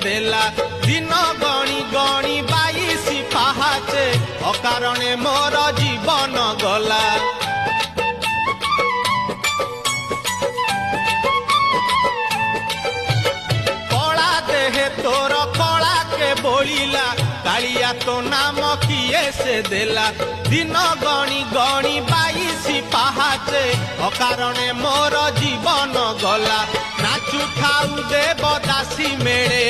देला दिन गणी गणी 22 पाहाचे अकारणे मोर जीवन गला कला देहे तोर कला के बोलिला कालिया तो नाम किए से देला दिन गणी गणी 22 पाहाचे अकारणे मोर जीवन गला नाचु ठाऊ देवदासी मेले